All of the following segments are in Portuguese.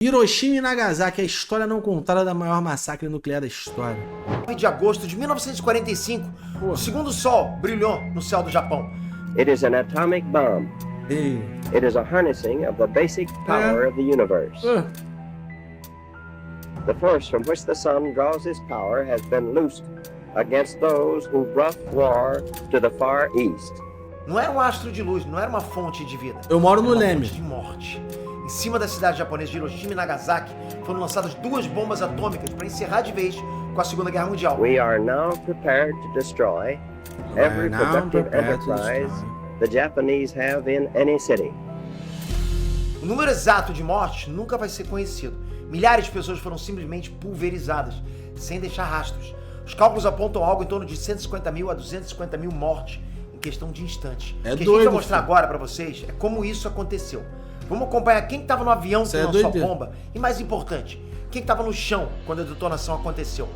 Hiroshima e Nagasaki, a história não contada da maior massacre nuclear da história. De agosto de 1945, o segundo sol brilhou no céu do Japão. It is an atomic bomb. Ei. It is a harnessing of the basic power of the universe. The force from which the sun draws its power has been loosed against those who brought war to the Far East. Não era um astro de luz, não era uma fonte de vida. Eu moro no Era uma Leme. fonte de morte. Em cima da cidade japonesa de Hiroshima e Nagasaki foram lançadas 2 bombas atômicas para encerrar de vez com a Segunda Guerra Mundial. We are now prepared to destroy every productive enterprise the Japanese have in any city. O número exato de mortes nunca vai ser conhecido. Milhares de pessoas foram simplesmente pulverizadas, sem deixar rastros. Os cálculos apontam algo em torno de 150 mil a 250 mil mortes em questão de instantes. É o que doido, a gente vai mostrar filho. agora pra vocês é como isso aconteceu. Vamos acompanhar quem estava no avião que lançou a bomba e, mais importante, quem estava no chão quando a detonação aconteceu.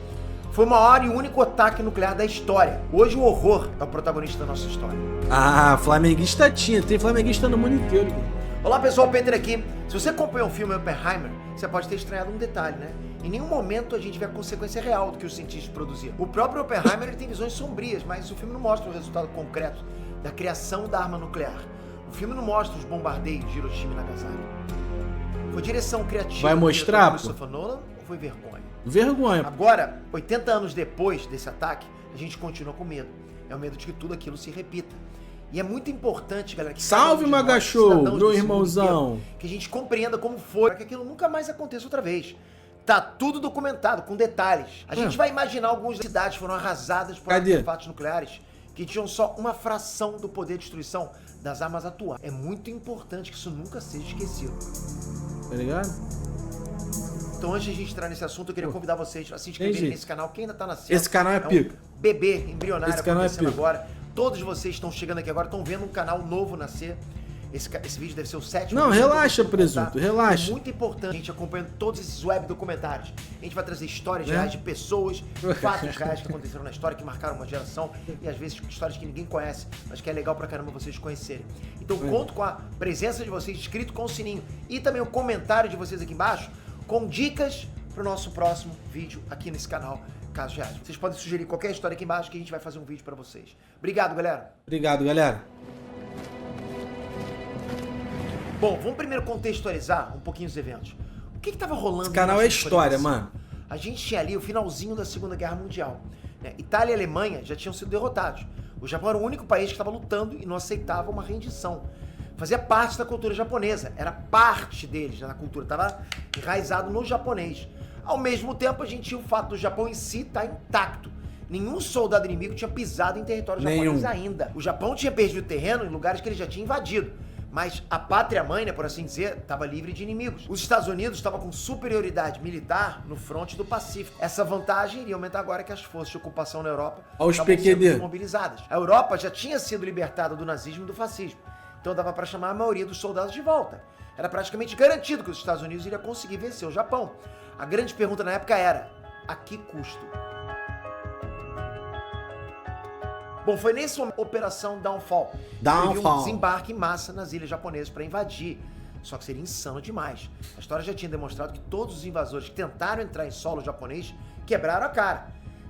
Foi o maior e único ataque nuclear da história. Hoje o horror é o protagonista da nossa história. Ah, flamenguista tinha. Tem flamenguista no mundo inteiro. Olá pessoal, Peter aqui. Se você acompanhou o filme Oppenheimer, você pode ter estranhado um detalhe, né? Em nenhum momento a gente vê a consequência real do que os cientistas produziram. O próprio Oppenheimer ele tem visões sombrias, mas o filme não mostra o resultado concreto da criação da arma nuclear. O filme não mostra os bombardeios de Hiroshima e Nagasaki. Foi direção criativa. Vai mostrar, do Christopher Nolan ou foi vergonha? Vergonha. Agora, 80 anos depois desse ataque, a gente continua com medo. É o medo de que tudo aquilo se repita. E é muito importante, galera, que salve, Magachou, meu irmãozão, que a gente compreenda como foi, para que aquilo nunca mais aconteça outra vez. Tá tudo documentado, com detalhes. A gente vai imaginar algumas cidades foram arrasadas por artefatos nucleares que tinham só uma fração do poder de destruição das armas atuais. É muito importante que isso nunca seja esquecido. Tá ligado? Então, antes de a gente entrar nesse assunto, eu queria convidar vocês a se inscreverem nesse canal que ainda tá nascendo. Esse canal é pica. Um bebê embrionário esse canal acontecendo é pica. agora. Todos vocês estão chegando aqui agora, estão vendo um canal novo nascer. Esse vídeo deve ser o 7º. Não, relaxa, presunto, relaxa. É muito importante a gente acompanhando todos esses web documentários. A gente vai trazer histórias reais de pessoas, fatos reais que aconteceram na história, que marcaram uma geração, e às vezes histórias que ninguém conhece, mas que é legal pra caramba vocês conhecerem. Então conto com a presença de vocês, inscrito com o sininho, e também o comentário de vocês aqui embaixo, com dicas pro nosso próximo vídeo aqui nesse canal, Casos Reais. Vocês podem sugerir qualquer história aqui embaixo que a gente vai fazer um vídeo pra vocês. Obrigado, galera. Obrigado, galera. Bom, vamos primeiro contextualizar um pouquinho os eventos. O que estava rolando? Esse canal é história, mano. A gente tinha ali o finalzinho da Segunda Guerra Mundial, né? Itália e Alemanha já tinham sido derrotados. O Japão era o único país que estava lutando e não aceitava uma rendição. Fazia parte da cultura japonesa, era parte deles, na cultura, estava enraizado no japonês. Ao mesmo tempo, a gente tinha o fato do Japão em si estar intacto. Nenhum soldado inimigo tinha pisado em território japonês ainda. O Japão tinha perdido terreno em lugares que ele já tinha invadido. Mas a pátria-mãe, né, por assim dizer, estava livre de inimigos. Os Estados Unidos estavam com superioridade militar no fronte do Pacífico. Essa vantagem iria aumentar agora que as forças de ocupação na Europa estavam sendo mobilizadas. A Europa já tinha sido libertada do nazismo e do fascismo. Então dava para chamar a maioria dos soldados de volta. Era praticamente garantido que os Estados Unidos iriam conseguir vencer o Japão. A grande pergunta na época era, a que custo? Bom, foi nessa operação Downfall. Teve um desembarque em massa nas ilhas japonesas para invadir. Só que seria insano demais. A história já tinha demonstrado que todos os invasores que tentaram entrar em solo japonês quebraram a cara.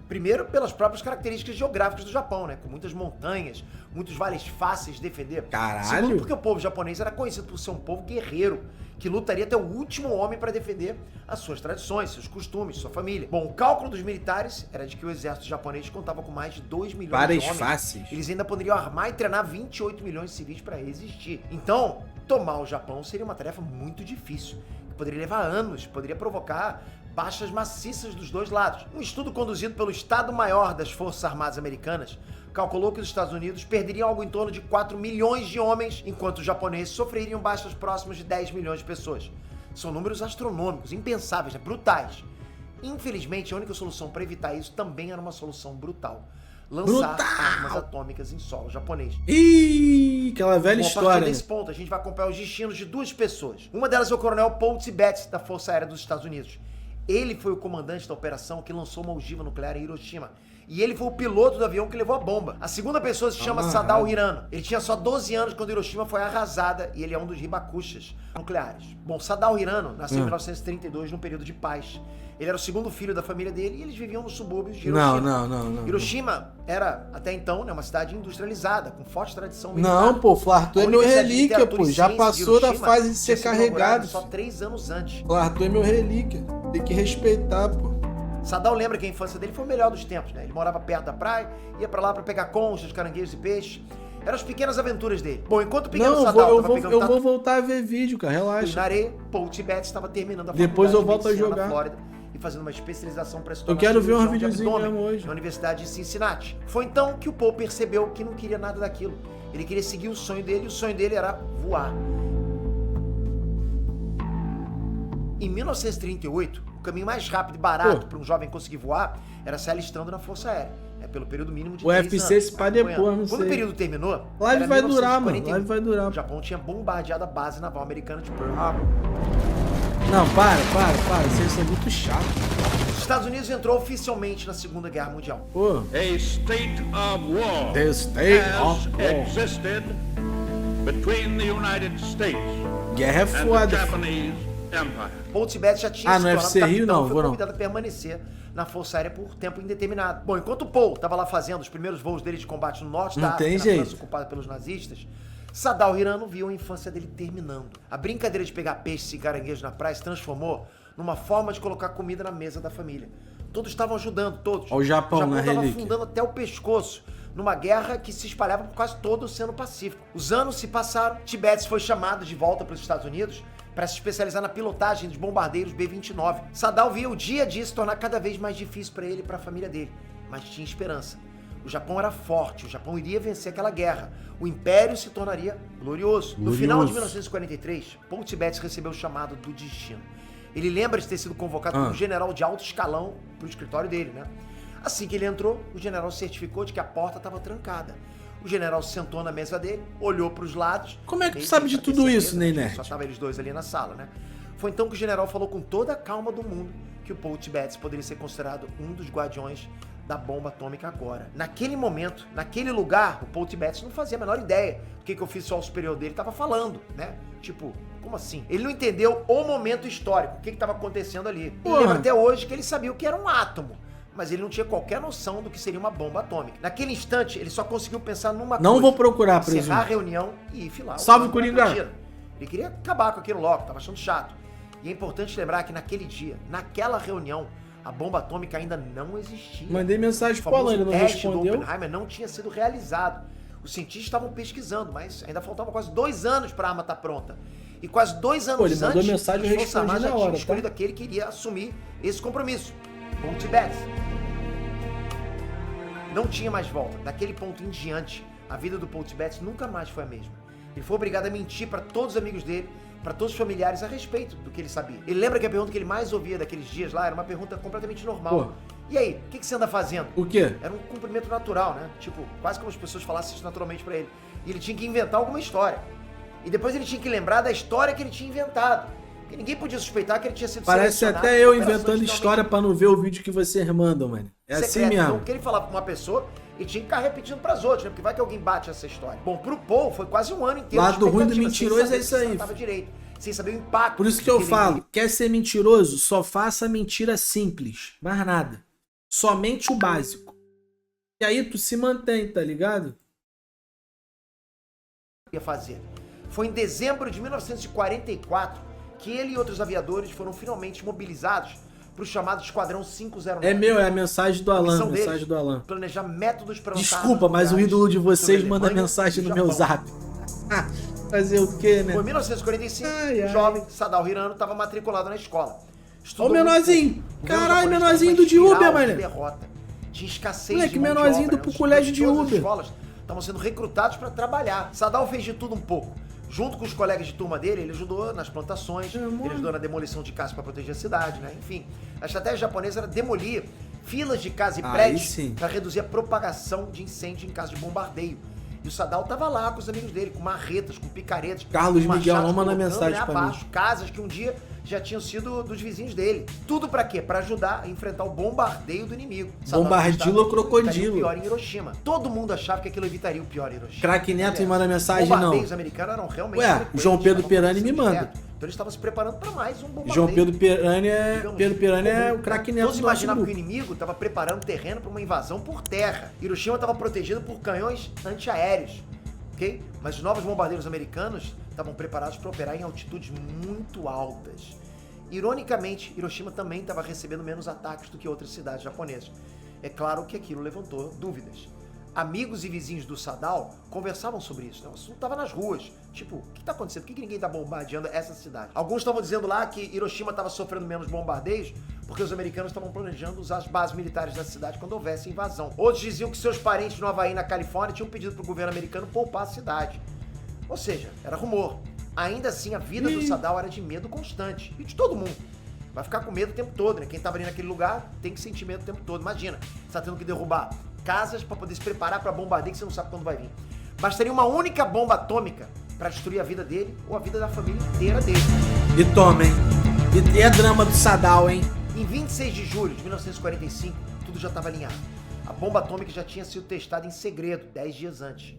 Primeiro, pelas próprias características geográficas do Japão, né? Com muitas montanhas, muitos vales fáceis de defender. Caralho! Segundo, porque o povo japonês era conhecido por ser um povo guerreiro, que lutaria até o último homem para defender as suas tradições, seus costumes, sua família. Bom, o cálculo dos militares era de que o exército japonês contava com mais de 2 milhões de homens. Fáceis. Eles ainda poderiam armar e treinar 28 milhões de civis para resistir. Então, tomar o Japão seria uma tarefa muito difícil, que poderia levar anos, poderia provocar baixas maciças dos dois lados. Um estudo conduzido pelo Estado-Maior das Forças Armadas Americanas calculou que os Estados Unidos perderiam algo em torno de 4 milhões de homens, enquanto os japoneses sofreriam baixas próximas de 10 milhões de pessoas. São números astronômicos, impensáveis, né? Brutais. Infelizmente, a única solução para evitar isso também era uma solução brutal. Lançar armas atômicas em solo japonês. Ih, aquela velha história. A partir desse ponto, a gente vai acompanhar os destinos de 2 pessoas. Uma delas é o coronel Paul Tibet, da Força Aérea dos Estados Unidos. Ele foi o comandante da operação que lançou uma ogiva nuclear em Hiroshima E ele foi o piloto do avião que levou a bomba. A segunda pessoa se chama Sadao Hirano. Ele tinha só 12 anos quando Hiroshima foi arrasada e ele é um dos hibakushas nucleares. Bom, Sadao Hirano nasceu em 1932 num período de paz. Ele era o segundo filho da família dele e eles viviam nos subúrbios de Hiroshima. Não. Hiroshima era, até então, né, uma cidade industrializada, com forte tradição militar. Não, pô, Flartu é meu Universidade de relíquia, Literatura pô. e Já Ciência passou da Hiroshima fase de ser tinha sido inaugurada carregado. só 3 anos antes. Flartu é meu relíquia. Tem que respeitar, pô. Sadao lembra que a infância dele foi o melhor dos tempos, né? Ele morava perto da praia, ia pra lá pra pegar conchas, caranguejos e peixes. Eram as pequenas aventuras dele. Bom, enquanto o pequeno Sadao tava pegando eu vou voltar a ver vídeo, cara. Relaxa. na areia, Paul Tibbets estava terminando a Depois eu faculdade volto a de medicina jogar. na Flórida e fazendo uma especialização para se tornar quero ver uns cirurgião de videozinhos abdômen mesmo hoje. na Universidade de Cincinnati. Foi então que o Paul percebeu que não queria nada daquilo. Ele queria seguir o sonho dele e o sonho dele era voar. Em 1938, o caminho mais rápido e barato para um jovem conseguir voar era se alistando na Força Aérea, pelo período mínimo de O 3 UFC anos. se pá depois, não Quando sei. o período terminou, Live era vai durar, mano. 1941. Live vai durar. O Japão tinha bombardeado a base naval americana de Pearl Harbor. Não, para. Isso é muito chato. Os Estados Unidos entrou oficialmente na Segunda Guerra Mundial. Pô. A state of war The state has of war. existed between the United States Guerra é and the foda. Japanese Empire. Paul Tibbets já tinha Ah, se no tornado UFC Rio capitão não, e foi vou não. convidado a permanecer na Força Aérea por tempo indeterminado. Bom, enquanto Paul estava lá fazendo os primeiros voos dele de combate no norte Não da tem África, na jeito. França ocupada pelos nazistas, Sadao Hirano viu a infância dele terminando. A brincadeira de pegar peixes e caranguejos na praia se transformou numa forma de colocar comida na mesa da família. Todos estavam ajudando, todos. Ó o Japão na estava relíquia. afundando até o pescoço, numa guerra que se espalhava por quase todo o Oceano Pacífico. Os anos se passaram, Tibbets foi chamado de volta para os Estados Unidos para se especializar na pilotagem dos bombardeiros B-29. Sadao via o dia a dia se tornar cada vez mais difícil para ele e para a família dele, mas tinha esperança. O Japão era forte, o Japão iria vencer aquela guerra. O Império se tornaria glorioso. No final de 1943, Paul Tibbets recebeu o chamado do destino. Ele lembra de ter sido convocado como general de alto escalão para o escritório dele, né? Assim que ele entrou, o general certificou de que a porta estava trancada. O general sentou na mesa dele, olhou para os lados. Como é que tu meio sabe de pra ter tudo certeza, isso, Ney né? Nerd? Só estavam eles dois ali na sala, né? Foi então que o general falou com toda a calma do mundo que o Paul Tibbets poderia ser considerado um dos guardiões da bomba atômica agora. Naquele momento, naquele lugar, o Paul Tibbets não fazia a menor ideia do que o oficial superior dele estava falando, né? Tipo, como assim? Ele não entendeu o momento histórico, o que estava acontecendo ali. Ele lembra até hoje que ele sabia o que era um átomo, mas ele não tinha qualquer noção do que seria uma bomba atômica. Naquele instante, ele só conseguiu pensar numa Não coisa. vou procurar, encerrar presumo. a reunião e ir filar. Salve, Coringa. Ele queria acabar com aquilo logo, tava achando chato. E é importante lembrar que naquele dia, naquela reunião, a bomba atômica ainda não existia. Mandei mensagem O pro Alan, famoso ele não teste do respondeu. Oppenheimer não tinha sido realizado. Os cientistas estavam pesquisando, mas ainda faltavam quase 2 anos para a arma estar pronta. E quase 2 anos Pô, ele mandou antes, mensagem, eu as Forças respondi Armadas na já tinham hora, tá? escolhido aquele que iria assumir esse compromisso, Paul Tibbets. Não tinha mais volta. Daquele ponto em diante, a vida do Paul Tibbets nunca mais foi a mesma. Ele foi obrigado a mentir para todos os amigos dele, para todos os familiares a respeito do que ele sabia. Ele lembra que a pergunta que ele mais ouvia daqueles dias lá era uma pergunta completamente normal. Pô. E aí, o que você anda fazendo? O quê? Era um cumprimento natural, né? Tipo, quase como as pessoas falassem isso naturalmente pra ele. E ele tinha que inventar alguma história. E depois ele tinha que lembrar da história que ele tinha inventado. Porque ninguém podia suspeitar que ele tinha sido Parece selecionado até eu por operações inventando totalmente história pra não ver o vídeo que vocês mandam, mano. É assim secretas. Então, mesmo. o que ele falava pra uma pessoa, ele tinha que ficar repetindo pras outras, né? Porque vai que alguém bate essa história. Bom, pro Paul, foi quase um ano inteiro. Lado de ruim do expectativa, mentiroso sem saber é isso se aí. tratava direito, sem saber o impacto. Por isso que eu ele falo, quer ser mentiroso, só faça mentira simples. Mais nada. Somente o básico. E aí tu se mantém, tá ligado? ia fazer. Foi em dezembro de 1944 que ele e outros aviadores foram finalmente mobilizados para o chamado Esquadrão 509. É meu, é a mensagem do A Alan, missão deles, mensagem do Alan. planejar métodos para lançar Desculpa, armas mas o nucleares ídolo de vocês sobre a manda Alemanha mensagem e o no meu Japão. zap. Fazer o quê, né? Foi em 1945, Ai, ai. o jovem Sadao Hirano estava matriculado na escola. Estudou Ó o menorzinho. muito pouco. O Caralho, governo japonês menorzinho estava do de numa Uber, espiral de mané. derrota. Tinha escassez Moleque, de mão de menorzinho obra, do Os colégio de todas as Uber. escolas estavam sendo recrutados para trabalhar. Sadao fez de tudo um pouco. Junto com os colegas de turma dele, ele ajudou nas plantações, ele ajudou na demolição de casas para proteger a cidade, né? Enfim, a estratégia japonesa era demolir filas de casas e Aí prédios sim. para reduzir a propagação de incêndio em caso de bombardeio. E o Sadao tava lá com os amigos dele, com marretas, com picaretas. Carlos com Miguel, machados, não manda colocando, mensagem né, pra mim. abaixo casas que um dia já tinham sido dos vizinhos dele. Tudo pra quê? Pra ajudar a enfrentar o bombardeio do inimigo. Saddam Bombardilo ou acreditava que crocodilo? evitaria o pior em Hiroshima. Todo mundo achava que aquilo evitaria o pior em Hiroshima. Craque Neto me Aliás, manda mensagem, os não. bombardeios americanos eram realmente Ué, frequentes, João Pedro estavam Perani me acontecendo manda. direto. Então eles estavam se preparando pra mais um bombardeio. João Pedro Perani é, Digamos, Pedro Perani é comum, o craque né? Neto Todos do nosso imaginavam que o grupo. inimigo estava preparando terreno para uma invasão por terra. Hiroshima estava protegido por canhões antiaéreos, ok? Mas os novos bombardeiros americanos estavam preparados para operar em altitudes muito altas. Ironicamente, Hiroshima também estava recebendo menos ataques do que outras cidades japonesas. É claro que aquilo levantou dúvidas. Amigos e vizinhos do Saddam conversavam sobre isso. Né? O assunto estava nas ruas. Tipo, o que está acontecendo? Por que ninguém está bombardeando essa cidade? Alguns estavam dizendo lá que Hiroshima estava sofrendo menos bombardeios porque os americanos estavam planejando usar as bases militares da cidade quando houvesse invasão. Outros diziam que seus parentes no Havaí, na Califórnia, tinham pedido para o governo americano poupar a cidade. Ou seja, era rumor. Ainda assim, a vida do Saddam era de medo constante. E de todo mundo. Vai ficar com medo o tempo todo, né? Quem estava ali naquele lugar tem que sentir medo o tempo todo. Imagina, você tá tendo que derrubar casas para poder se preparar para bombardeio que você não sabe quando vai vir. Bastaria uma única bomba atômica para destruir a vida dele ou a vida da família inteira dele. E toma, hein? E é drama do Saddam, hein? Em 26 de julho de 1945, tudo já estava alinhado. A bomba atômica já tinha sido testada em segredo 10 dias antes.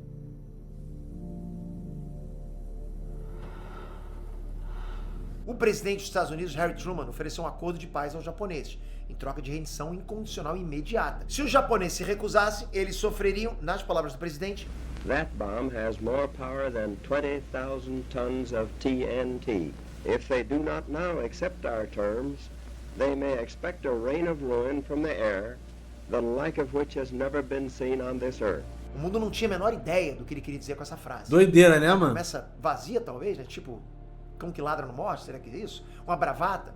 O presidente dos Estados Unidos, Harry Truman, ofereceu um acordo de paz aos japoneses, em troca de rendição incondicional e imediata. Se os japoneses se recusassem, eles sofreriam, nas palavras do presidente, That bomb has more power than 20,000 tons of TNT. If they do not now accept our terms, they may expect a rain of ruin from the air, the like of which has never been seen on this earth. o mundo não tinha a menor ideia do que ele queria dizer com essa frase. Doideira, né, mano? Começa vazia, talvez, né? Tipo, cão que ladra não morre, será que é isso? Uma bravata.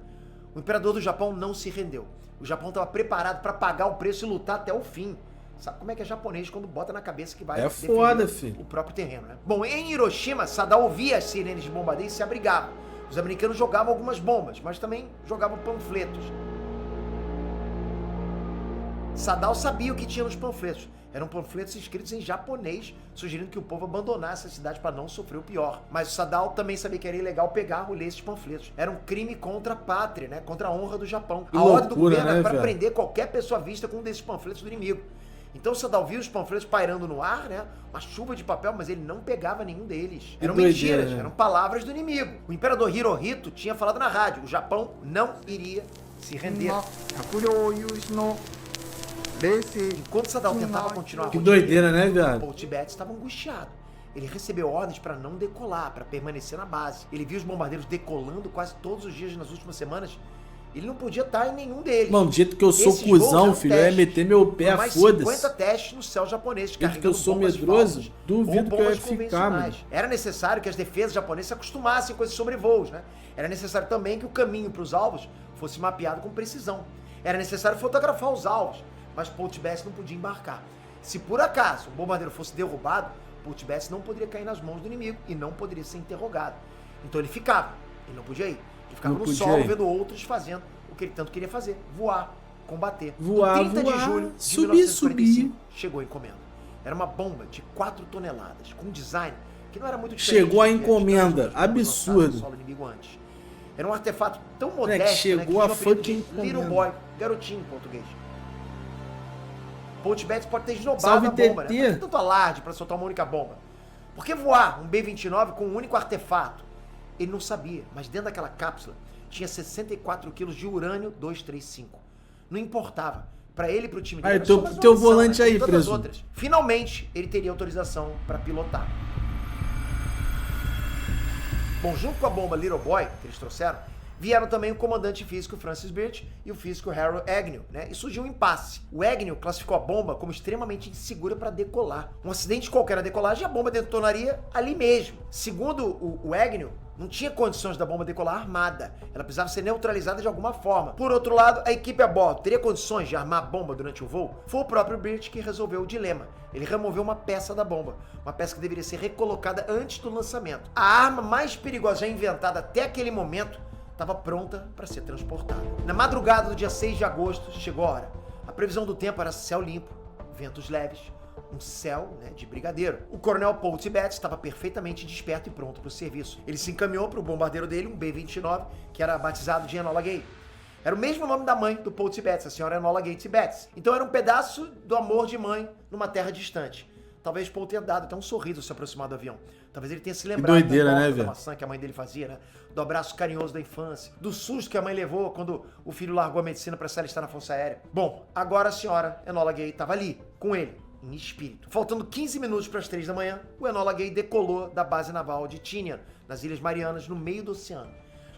O imperador do Japão não se rendeu. O Japão estava preparado para pagar o preço e lutar até o fim. Sabe como é que é japonês quando bota na cabeça que vai defender foda, filho. o próprio terreno, né? Bom, em Hiroshima, Saddam ouvia as sirenes de bombardeio e se abrigava. Os americanos jogavam algumas bombas, mas também jogavam panfletos. Saddam sabia o que tinha nos panfletos. Eram panfletos escritos em japonês, sugerindo que o povo abandonasse a cidade para não sofrer o pior. Mas o Saddam também sabia que era ilegal pegar ou ler esses panfletos. Era um crime contra a pátria, né? Contra a honra do Japão. Que a ordem do loucura, governo né, era para velho? prender qualquer pessoa vista com um desses panfletos do inimigo. Então o Saddam viu os panfletos pairando no ar, né? Uma chuva de papel, mas ele não pegava nenhum deles. Que Eram doideira, mentiras, né? eram palavras do inimigo. O imperador Hirohito tinha falado na rádio, o Japão não iria se render. Enquanto Saddam tentava continuar Que com o doideira, né, o viado? Paul Tibbets estava angustiado. Ele recebeu ordens para não decolar, para permanecer na base. Ele viu os bombardeiros decolando quase todos os dias nas últimas semanas. Ele não podia estar em nenhum deles. Mano, do jeito que eu sou Esses voos cuzão, eram filho, eu ia testes. meter meu pé, Foram mais 50 foda-se. testes no céu japonês, Do jeito que eu carregando sou bombas medroso, falsas duvido ou que eu ia bombas ficar, mano. convencionais. Era necessário que as defesas japonesas se acostumassem com esses sobrevoos, né? Era necessário também que o caminho para os alvos fosse mapeado com precisão. Era necessário fotografar os alvos, mas Paul Tibbets não podia embarcar. Se por acaso o bombardeiro fosse derrubado, Paul Tibbets não poderia cair nas mãos do inimigo e não poderia ser interrogado. Então ele ficava, ele não podia ir. Ele ficava Não no podia solo ir. vendo outros fazendo o que ele tanto queria fazer, voar, combater. Voar, Em 30 de voar, julho de subir, 1945, chegou a encomenda. Era uma bomba de 4 toneladas, com um design que não era muito diferente. Chegou a do que as encomenda, outras bombas absurdo. lançadas no solo inimigo antes. Era um artefato tão modesto, chegou né, que tinha a o apelido de fucking Little encomenda. Boy, garotinho em português. Paul Tibbets pode ter esnobado Salve, a bomba, TT. né? Por que tanto alarde pra soltar uma única bomba? Por que voar um B-29 com um único artefato? Ele não sabia, mas dentro daquela cápsula tinha 64 quilos de urânio 235. Não importava. Pra ele e pro time dele. Aí, era teu- só mais uma teu missão, volante né? aí, Como todas as presunto. outras. Finalmente, ele teria autorização pra pilotar. Bom, junto com a bomba Little Boy, que eles trouxeram, vieram também o comandante físico Francis Birch e o físico Harold Agnew, né? E surgiu um impasse. O Agnew classificou a bomba como extremamente insegura para decolar. Um acidente qualquer na decolagem, a bomba detonaria ali mesmo. Segundo o Agnew, não tinha condições da bomba decolar armada. Ela precisava ser neutralizada de alguma forma. Por outro lado, a equipe a bordo teria condições de armar a bomba durante o voo? Foi o próprio Birch que resolveu o dilema. Ele removeu uma peça da bomba. Uma peça que deveria ser recolocada antes do lançamento. A arma mais perigosa já inventada até aquele momento estava pronta para ser transportada. Na madrugada do dia 6 de agosto, chegou a hora. A previsão do tempo era céu limpo, ventos leves, um céu, né, de brigadeiro. O coronel Paul Tibbets estava perfeitamente desperto e pronto para o serviço. Ele se encaminhou para o bombardeiro dele, um B-29, que era batizado de Enola Gay. Era o mesmo nome da mãe do Paul Tibbets, a senhora Enola Gay Tibbets. Então era um pedaço do amor de mãe numa terra distante. Talvez Paul tenha dado até um sorriso ao se aproximar do avião. Talvez ele tenha se lembrado doideira, né, da velho? maçã que a mãe dele fazia, né? Do abraço carinhoso da infância, do susto que a mãe levou quando o filho largou a medicina para se alistar na Força Aérea. Bom, agora a senhora Enola Gay estava ali, com ele, em espírito. Faltando 15 minutos para as 3 da manhã, o Enola Gay decolou da base naval de Tinian, nas Ilhas Marianas, no meio do oceano.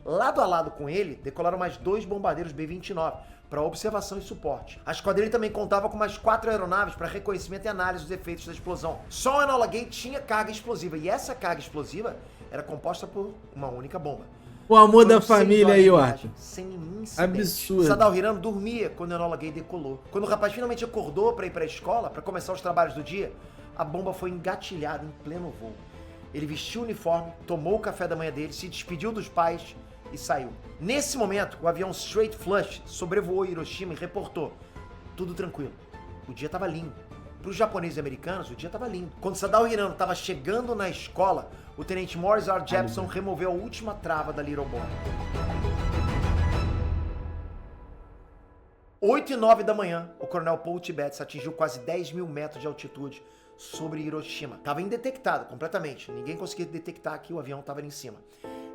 Lado a lado com ele, decolaram mais 2 bombardeiros B-29 para observação e suporte. A esquadrilha também contava com mais 4 aeronaves para reconhecimento e análise dos efeitos da explosão. Só o Enola Gay tinha carga explosiva, e essa carga explosiva era composta por uma única bomba. O amor da Foram 6 família horas aí, de ó. viagem, sem nenhum incidente. Absurdo. Sadao Hirano dormia quando o Enola Gay decolou. Quando o rapaz finalmente acordou para ir para a escola, para começar os trabalhos do dia, a bomba foi engatilhada em pleno voo. Ele vestiu o uniforme, tomou o café da manhã dele, se despediu dos pais e saiu. Nesse momento, o avião Straight Flush sobrevoou Hiroshima e reportou: tudo tranquilo. O dia estava lindo. Para os japoneses e americanos, o dia estava lindo. Quando Sadao Hirano estava chegando na escola, o tenente Morris R. Jepson removeu a última trava da Little Boy. 8h09 da manhã, o coronel Paul Tibbets atingiu quase 10 mil metros de altitude sobre Hiroshima. Estava indetectado completamente. Ninguém conseguia detectar que o avião estava ali em cima.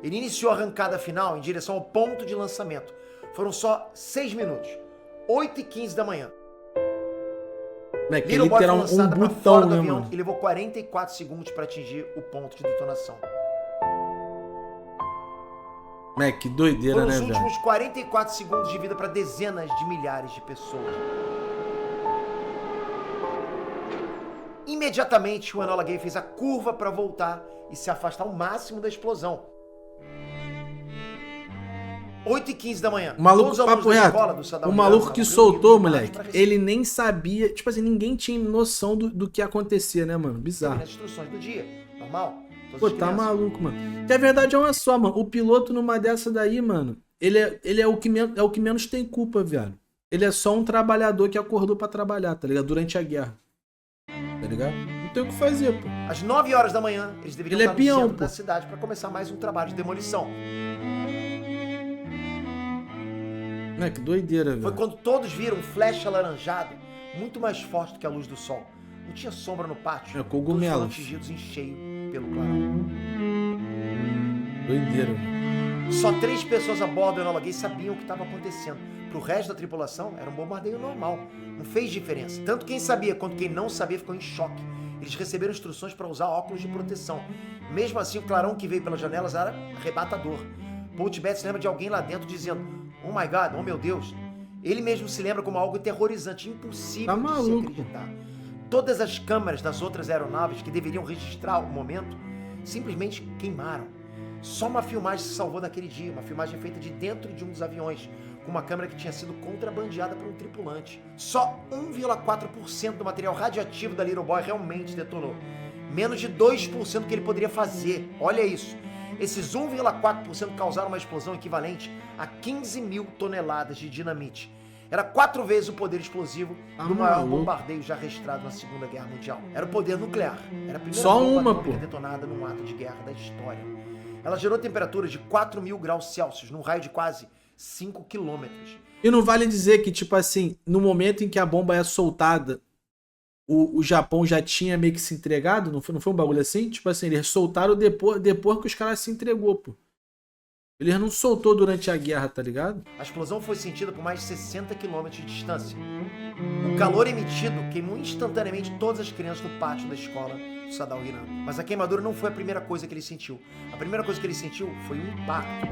Ele iniciou a arrancada final em direção ao ponto de lançamento. Foram só 6 minutos. 8h15 da manhã. É que Little Boy foi literal lançada um pra botão, fora do né, avião mano? e levou 44 segundos para atingir o ponto de detonação. É, que doideira, Foram né, os velho? últimos 44 segundos de vida para dezenas de milhares de pessoas. Imediatamente, o Enola Gay fez a curva para voltar e se afastar ao máximo da explosão. 8h15 da manhã. O maluco, Todos os alunos papo da reto, escola do Sadao o Hirano maluco que estavam soltou, reunidos moleque, pra receber ele nem sabia, tipo assim, ninguém tinha noção do que ia acontecer, né, mano? Bizarro. as instruções do dia. Normal. Todas Pô, as tá crianças. maluco, mano. Que a verdade é uma só, mano. O piloto numa dessa daí, mano, ele é o que menos tem culpa, viado. Ele é só um trabalhador que acordou pra trabalhar, tá ligado? Durante a guerra. Tá ligado? Não tem o que fazer, pô. Às 9 horas da manhã, eles deveriam Ele é estar peão, no centro pô. da cidade para começar mais um trabalho de demolição. É, que doideira, Foi velho. quando todos viram um flash alaranjado, muito mais forte do que a luz do sol. Não tinha sombra no pátio. É, cogumelos. Todos foram atingidos em cheio pelo clarão. Doideira, velho. Só 3 pessoas a bordo do Enola Gay sabiam o que estava acontecendo. Pro resto da tripulação, era um bombardeio normal. Não fez diferença. Tanto quem sabia quanto quem não sabia ficou em choque. Eles receberam instruções para usar óculos de proteção. Mesmo assim, o clarão que veio pelas janelas era arrebatador. Paul Tibbets lembra de alguém lá dentro dizendo: "Oh my God, oh meu Deus." Ele mesmo se lembra como algo aterrorizante, impossível Tá de maluco. se acreditar. Todas as câmeras das outras aeronaves que deveriam registrar o momento simplesmente queimaram. Só uma filmagem se salvou daquele dia, uma filmagem feita de dentro de um dos aviões, com uma câmera que tinha sido contrabandeada por um tripulante. Só 1,4% do material radioativo da Little Boy realmente detonou. Menos de 2% que ele poderia fazer. Olha isso. Esses 1,4% causaram uma explosão equivalente a 15 mil toneladas de dinamite. Era 4 vezes o poder explosivo do maior maluco. bombardeio já registrado na Segunda Guerra Mundial. Era o poder nuclear. Era a primeira Só bomba uma, atômica pô. detonada num ato de guerra da história. Ela gerou temperaturas de 4.000 graus Celsius, num raio de quase 5 quilômetros. E não vale dizer que, tipo assim, no momento em que a bomba é soltada, o Japão já tinha meio que se entregado? Não foi um bagulho assim? Tipo assim, eles soltaram depois que os caras se entregou, pô. Eles não soltou durante a guerra, tá ligado? A explosão foi sentida por mais de 60 quilômetros de distância. O calor emitido queimou instantaneamente todas as crianças no pátio da escola do Sadao Hirano. Mas a queimadura não foi a primeira coisa que ele sentiu. A primeira coisa que ele sentiu foi um impacto.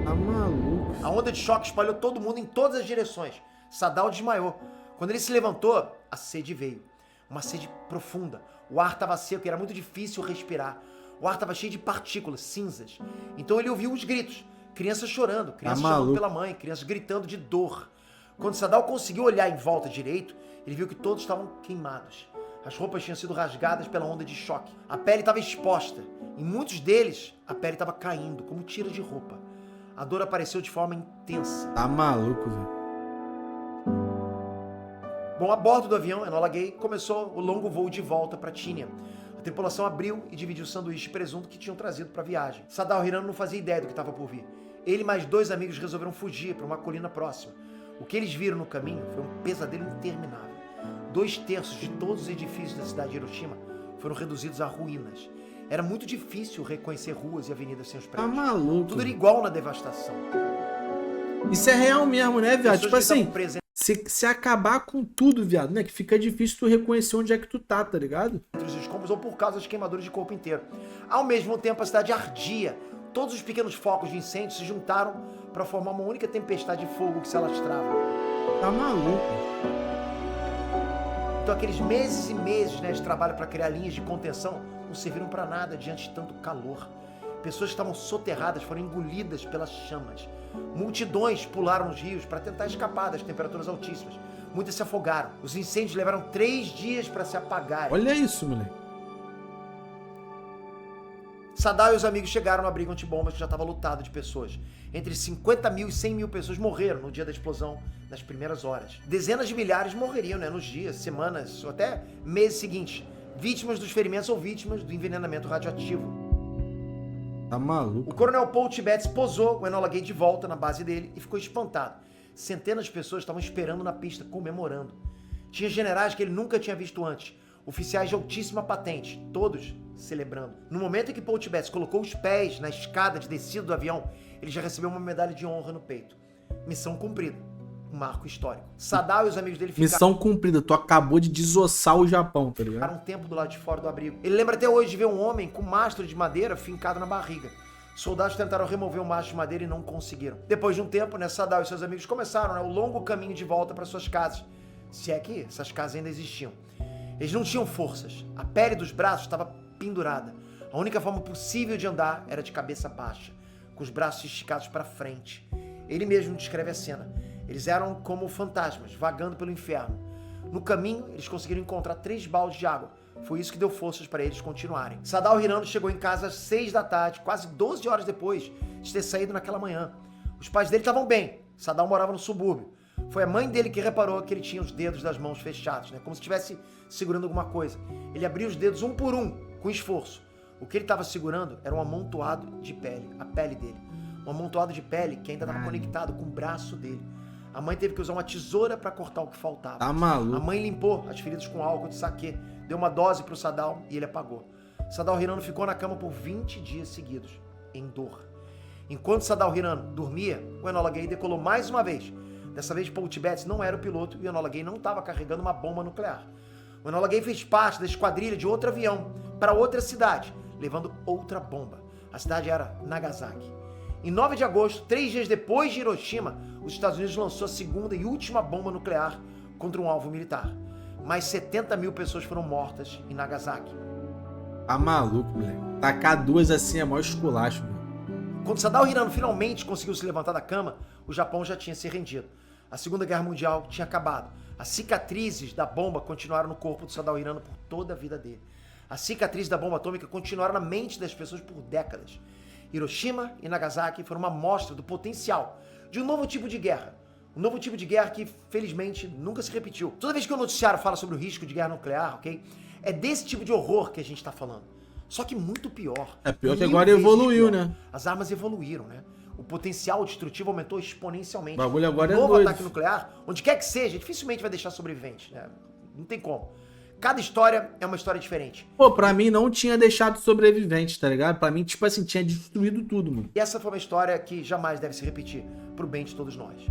Tá maluco. A onda de choque espalhou todo mundo em todas as direções. Sadao desmaiou. Quando ele se levantou, a sede veio. Uma sede profunda. O ar estava seco e era muito difícil respirar. O ar estava cheio de partículas, cinzas. Então ele ouviu os gritos. Crianças chorando, crianças chamando maluco. pela mãe, crianças gritando de dor. Quando Sadao conseguiu olhar em volta direito, ele viu que todos estavam queimados. As roupas tinham sido rasgadas pela onda de choque. A pele estava exposta. Em muitos deles, a pele estava caindo, como tira de roupa. A dor apareceu de forma intensa. Tá maluco, velho. Bom, a bordo do avião Enola Gay começou o longo voo de volta para Tinian. A tripulação abriu e dividiu o sanduíche de presunto que tinham trazido para a viagem. Sadao Hirano não fazia ideia do que estava por vir. Ele e mais 2 amigos resolveram fugir para uma colina próxima. O que eles viram no caminho foi um pesadelo interminável. 2/3 de todos os edifícios da cidade de Hiroshima foram reduzidos a ruínas. Era muito difícil reconhecer ruas e avenidas sem os Tá prédios. maluco. Tudo era igual na devastação. Isso é real mesmo, né, viado? Pessoas Tipo que assim, estavam presentes se acabar com tudo, viado, né? Que fica difícil tu reconhecer onde é que tu tá ligado? entre os escombros ou por causa das queimaduras de corpo inteiro. Ao mesmo tempo, a cidade ardia. Todos os pequenos focos de incêndio se juntaram para formar uma única tempestade de fogo que se alastrava. Tá maluco. Então aqueles meses e meses, né, de trabalho para criar linhas de contenção não serviram para nada diante de tanto calor. Pessoas que estavam soterradas foram engolidas pelas chamas. Multidões pularam nos rios para tentar escapar das temperaturas altíssimas. Muitas se afogaram. Os incêndios levaram 3 dias para se apagarem. Olha isso, moleque. Sadao e os amigos chegaram no abrigo antibombas que já estava lotado de pessoas. Entre 50 mil e 100 mil pessoas morreram no dia da explosão, nas primeiras horas. Dezenas de milhares morreriam, né, nos dias, semanas ou até meses seguintes, vítimas dos ferimentos ou vítimas do envenenamento radioativo. Tá maluco. O coronel Paul Tibbets posou o Enola Gay de volta na base dele e ficou espantado. Centenas de pessoas estavam esperando na pista, comemorando. Tinha generais que ele nunca tinha visto antes, oficiais de altíssima patente, todos celebrando. No momento em que Paul Tibbets colocou os pés na escada de descida do avião, ele já recebeu uma medalha de honra no peito. Missão cumprida. Um marco histórico. Sadao e os amigos dele ficaram Missão cumprida. Tu acabou de desossar o Japão, tá ligado? um tempo do lado de fora do abrigo. Ele lembra até hoje de ver um homem com mastro de madeira fincado na barriga. Soldados tentaram remover o mastro de madeira e não conseguiram. Depois de um tempo, né, Sadao e seus amigos começaram, né, o longo caminho de volta para suas casas. Se é que essas casas ainda existiam. Eles não tinham forças. A pele dos braços estava pendurada. A única forma possível de andar era de cabeça baixa, com os braços esticados para frente. Ele mesmo descreve a cena. Eles eram como fantasmas, vagando pelo inferno. No caminho, eles conseguiram encontrar 3 baldes de água. Foi isso que deu forças para eles continuarem. Sadao Hirano chegou em casa às 6 da tarde, quase 12 horas depois de ter saído naquela manhã. Os pais dele estavam bem. Sadao morava no subúrbio. Foi a mãe dele que reparou que ele tinha os dedos das mãos fechados, né? Como se estivesse segurando alguma coisa. Ele abriu os dedos um por um, com esforço. O que ele estava segurando era um amontoado de pele, a pele dele. Um amontoado de pele que ainda estava conectado com o braço dele. A mãe teve que usar uma tesoura para cortar o que faltava. Tá maluco. A mãe limpou as feridas com álcool de saquê, deu uma dose pro Sadao e ele apagou. Sadao Hirano ficou na cama por 20 dias seguidos, em dor. Enquanto Sadao Hirano dormia, o Enola Gay decolou mais uma vez. Dessa vez, Paul Tibbets não era o piloto e o Enola Gay não estava carregando uma bomba nuclear. O Enola Gay fez parte da esquadrilha de outro avião para outra cidade, levando outra bomba. A cidade era Nagasaki. Em 9 de agosto, 3 dias depois de Hiroshima, os Estados Unidos lançou a segunda e última bomba nuclear contra um alvo militar. Mais 70 mil pessoas foram mortas em Nagasaki. Tá maluco, moleque. Tacar 2 assim é mó esculacho, mano. Quando Sadao Hirano finalmente conseguiu se levantar da cama, o Japão já tinha se rendido. A Segunda Guerra Mundial tinha acabado. As cicatrizes da bomba continuaram no corpo do Sadao Hirano por toda a vida dele. As cicatrizes da bomba atômica continuaram na mente das pessoas por décadas. Hiroshima e Nagasaki foram uma amostra do potencial de um novo tipo de guerra. Um novo tipo de guerra que, felizmente, nunca se repetiu. Toda vez que o noticiário fala sobre o risco de guerra nuclear, ok? É desse tipo de horror que a gente está falando. Só que muito pior. É pior que 1000 agora vezes evoluiu, pior. né? As armas evoluíram, né? O potencial destrutivo aumentou exponencialmente. O bagulho agora um é novo doido. ataque nuclear, onde quer que seja, dificilmente vai deixar sobrevivente, né? Não tem como. Cada história é uma história diferente. Pô, pra mim não tinha deixado sobrevivente, tá ligado? Pra mim, tipo assim, tinha destruído tudo, mano. E essa foi uma história que jamais deve se repetir, pro bem de todos nós.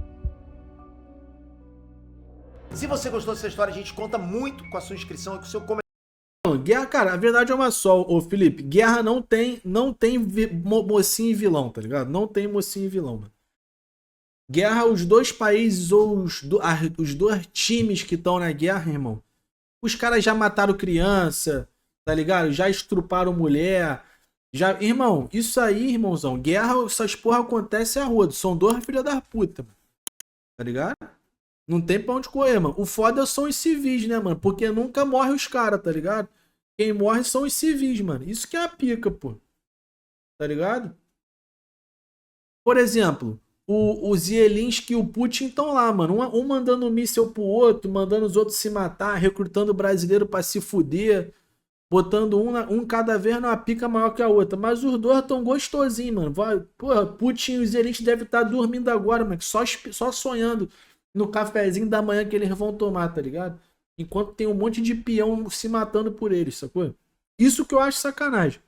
Se você gostou dessa história, a gente conta muito com a sua inscrição e com o seu comentário. Não, guerra, cara, a verdade é uma só, ô Felipe. Guerra não tem mocinho e vilão, tá ligado? Não tem mocinho e vilão, mano. Guerra, os 2 países ou os 2 times que estão na guerra, irmão, os caras já mataram criança, tá ligado? Já estruparam mulher. Já... Irmão, isso aí, irmãozão, guerra, essas porra acontece a rodo. São 2 filhas da puta, mano. Tá ligado? Não tem pra onde correr, mano. O foda são os civis, né, mano? Porque nunca morre os caras, tá ligado? Quem morre são os civis, mano. Isso que é a pica, pô. Tá ligado? Por exemplo, o Zelensky e o Putin estão lá, mano. Um mandando míssel pro outro, mandando os outros se matar, recrutando o brasileiro pra se fuder, botando um cada vez numa pica maior que a outra. Mas os dois estão gostosinhos, mano. Porra, Putin e o Zelensky devem estar dormindo agora, mano. Só sonhando no cafezinho da manhã que eles vão tomar, tá ligado? Enquanto tem um monte de peão se matando por eles, sacou? Isso que eu acho sacanagem.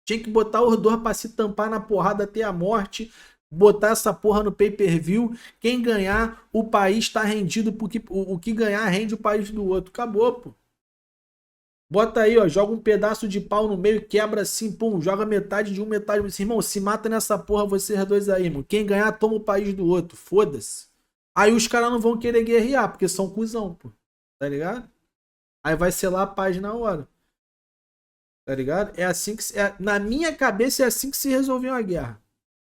Tinha que botar os dois pra se tampar na porrada até a morte, botar essa porra no pay-per-view. Quem ganhar, o país tá rendido, porque o que ganhar rende o país do outro. Acabou, pô. Bota aí, ó, joga um pedaço de pau no meio, quebra assim, pum, joga metade de um, metade do outro. Irmão, se mata nessa porra vocês dois aí, irmão. Quem ganhar, toma o país do outro. Foda-se. Aí os caras não vão querer guerrear, porque são cuzão, pô. Tá ligado? Aí vai selar a paz na hora. Tá ligado? É assim que... na minha cabeça é assim que se resolveu a guerra.